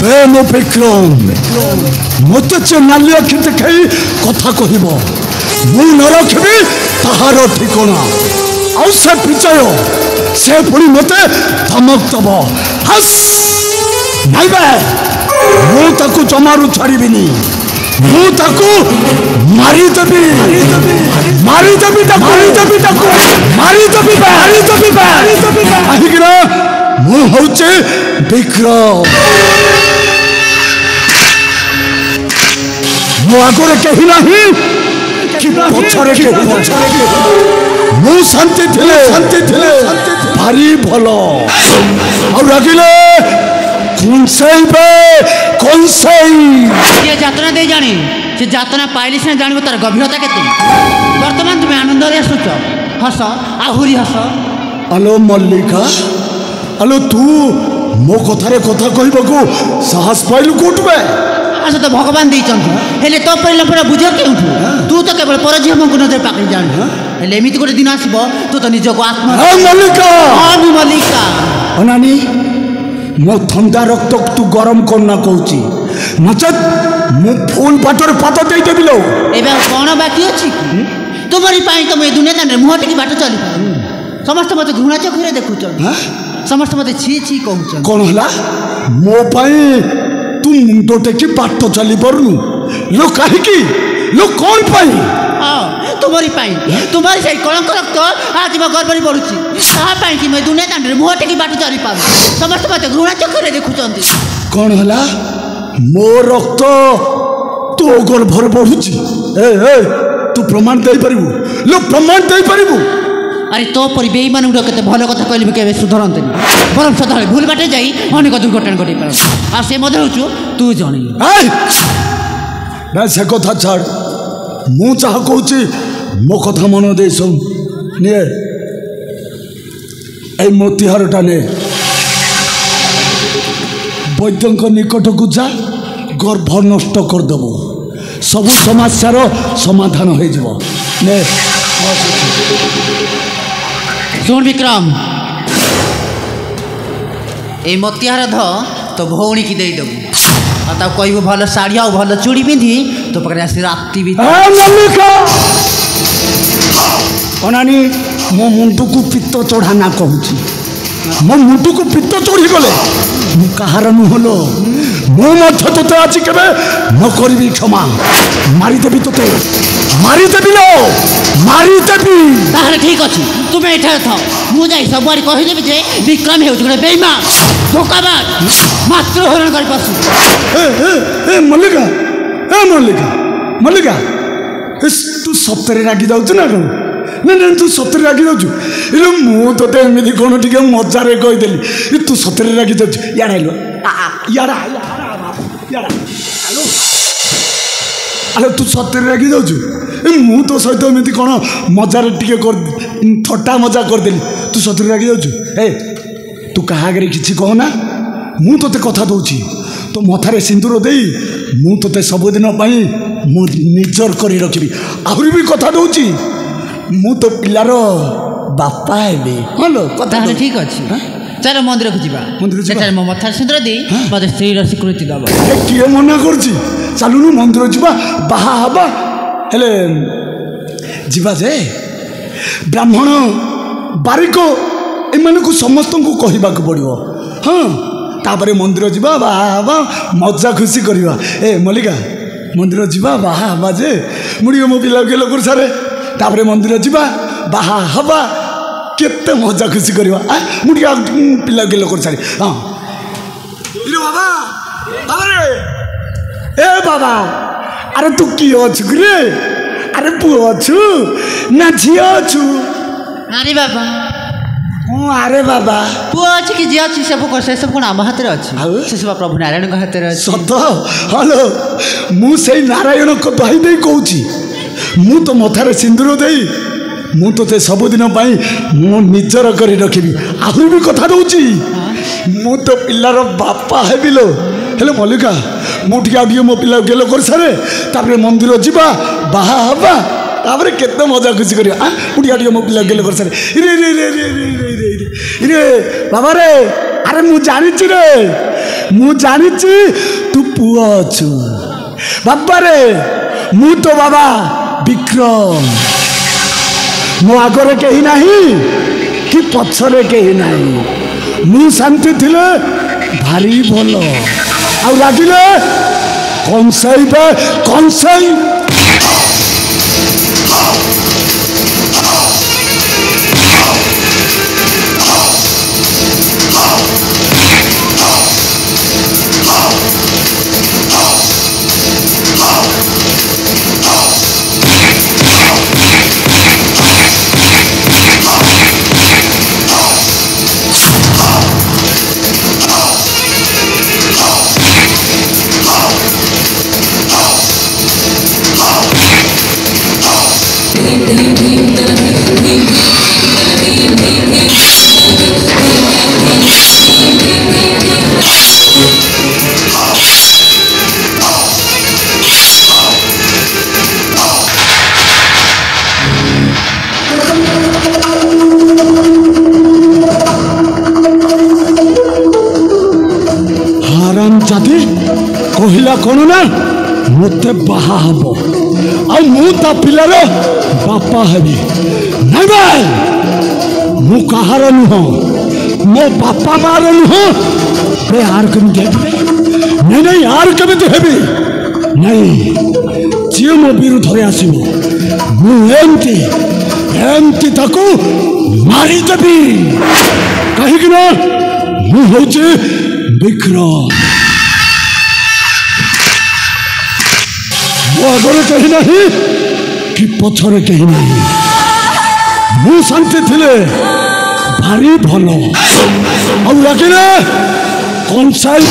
मो विक्रम मत नाली अखि देखी कथा कह मु न रखी ताहार ठिकना आउ से विजय से पुणी मत धमक दब हस मुझे जमारू छाड़बी मुझे मारिदेवी मुझे विक्रम मो आगे कहीं ना पछरे शांति थे भारी भल और रागिले कौन जातना दे जानी से जातना पाइली से जान तार गभीरता के वर्तमान तुम्हें आनंद आसुच हस आहरी हस आलो मल्लिका आलो तू मो कथारे कथा कहबा साहस पाइलु कोटबे आस तो भगवान देले तो पहले पूरा बुझ क्यों तू तो केवल पर झील को नजर पाक जान हेले एमती गोटे दिन आसब तू तो निजक आत्मा मल्लिका मल्लिका अनानी मो ठंडा रक्त तू गरम करना कहूची नचत मु फूल बाटर पात दे देबी लो एबे कोन बाकी अछि तुम्हारी पाई तो मैं दुनिया दान मुह टिकी बाट चली समस्त मते घुणा चखरे देखुच समस्त मते छी छी कहउच कोन हला मो पाई तू मुंडो टेकी बाट चली परनु लो काहे की लो कोन पाई तुम्हारी पाई तुम्हारी सही कलंक रक्त आज मैं गर्वरी बढ़ुची ता पाई कि मैं दुनिया दान मुह टिकी बाट चली पाउ समस्त मते घुणा चखरे देखुचंती कोन हला मो रक्त तो गर्भर बढ़ुची ए तू प्रमाण दे परिबु लो प्रमाण दे परिबु अरे तो परि बेईमान गुड़ के भल कथा कहले केबे सुधरते बरम सदाले भूल बाटे जाई अनेक दुर्घटना घटी पार आ से मधे होचु तू जणी ना से कथा छाड़ मु चाह कहूची मो कथा मन दे सुन ने ए मोतिहारटा ने वैद्य निकट को जा गर्भ नष्ट करदेव सब समस्यार समाधान हो ने सुन विक्रम ए मोतिहार ध तो भौणी की देदेबू आ तब कहबू भल साड़ी आ भल चूड़ी पिंधि तो पकड़े आसी राति भी अनानी मो मुंडू को पित्त चढ़ाना कहूची मो मुंडू को पित्त चढ़ी गले मु कहार नुहलो मु मध्य तोते आज केबे न करबी क्षमा मारिदेबी तोते मारिदेबी लो मारिदेबी ताहले ठीक अछि तुमे एठा था मु जाई सब बारी कहि देबे जे विक्रम हेउ गुडे बेईमान धोखाबाज मात्र हरण कर पसु ए मल्लिका मल्लिका तू सप्तरे रागी जाउछ ना ना तू सतरे रागी जाऊँ इले मु तो एमती कौन टे मजारे कहीदेली तू सतरे रागी जाऊँ याड़ा आलो तू सतरे रागी जाऊँ मु तो सहित एमती कौन मजारे टे थट्टा मजा करदेली तू सतरे रागी जाऊँ ए तू क्या आगे किसी कहना मु तो कथा दूची तो मथारे सिंदूर दे मु तो सबुदिन मु निजर कर रखी आहरी भी कथा दूची मु तो पिलार बापा हेबे हलो कथा ठीक अच्छे चल मंदिर को जीवा मंदिर मो मथा सिंदूर दे मते स्त्री स्वीकृति दब किए मना करछि चलुनु मंदिर जीवा बाहा हबा हेले जीवा जे ब्राह्मण बारिक एमान को समस्त को कहबा को पड़िबो हां तापरे मंदिर जीवा बाहा हबा मजा खुशी करबा ए मल्लिका मंदिर जीवा बाहा हबा जे मुड़ी मो पिला के लोकर सारे तापरे मंदिर जीवा बाहा हवा केते मजा खुशी करवा मुझे पिला के लोकर सारी हाँ बाबा बाबा ए बाबा अरे तू किए अच्छु रे अरे पुओ अच्छु ना झी अच्छु अरे बाबा अरे बाबा पुओ अच्छी कि झी अच्छी सब कौन आम हाथ अच्छे से सब प्रभु नारायण का हाथ अच्छे सत हलो मुझे नारायण को दही दे कहूँ मु तो मथारे सिंदूर दे मु तो सबुदिन मु निजर कर रखी आहरी भी कथा दूची मु तो पिलार बापा हेबी लो हेले मल्लिका मुझे आगे मो पिला गेलो कर सारे तापरे मंदिर जीवा बाहा हवा तापर केते मजा खुशी कर उठिया टे मो पिला गेले कर सारे रे रे रे रे रे रे रे रे बाबा रे अरे मु जानी तू पुआ अछु बाबा रे मु तो बाबा विक्रम मो आगरे कहीं नहीं कि पछरे कहीं नहीं मु शांति थिले भारी भलो आ लागिले कंसाई जाति कहला कौन ना मत बाहा हम आ पिलार बापा हेबी नहीं भाई मु कहार नुह मो बापा मार नुह यार कमी नहीं यार कमी हेबी नहीं जी मो विरुद्ध आसब मुझे ताकू मारिदेवी कहीं मुझे विक्रम मो आगे कहीं नहीं कि पछरे कहीं नहीं मु शांति थिले भारी भल आगे कंसाई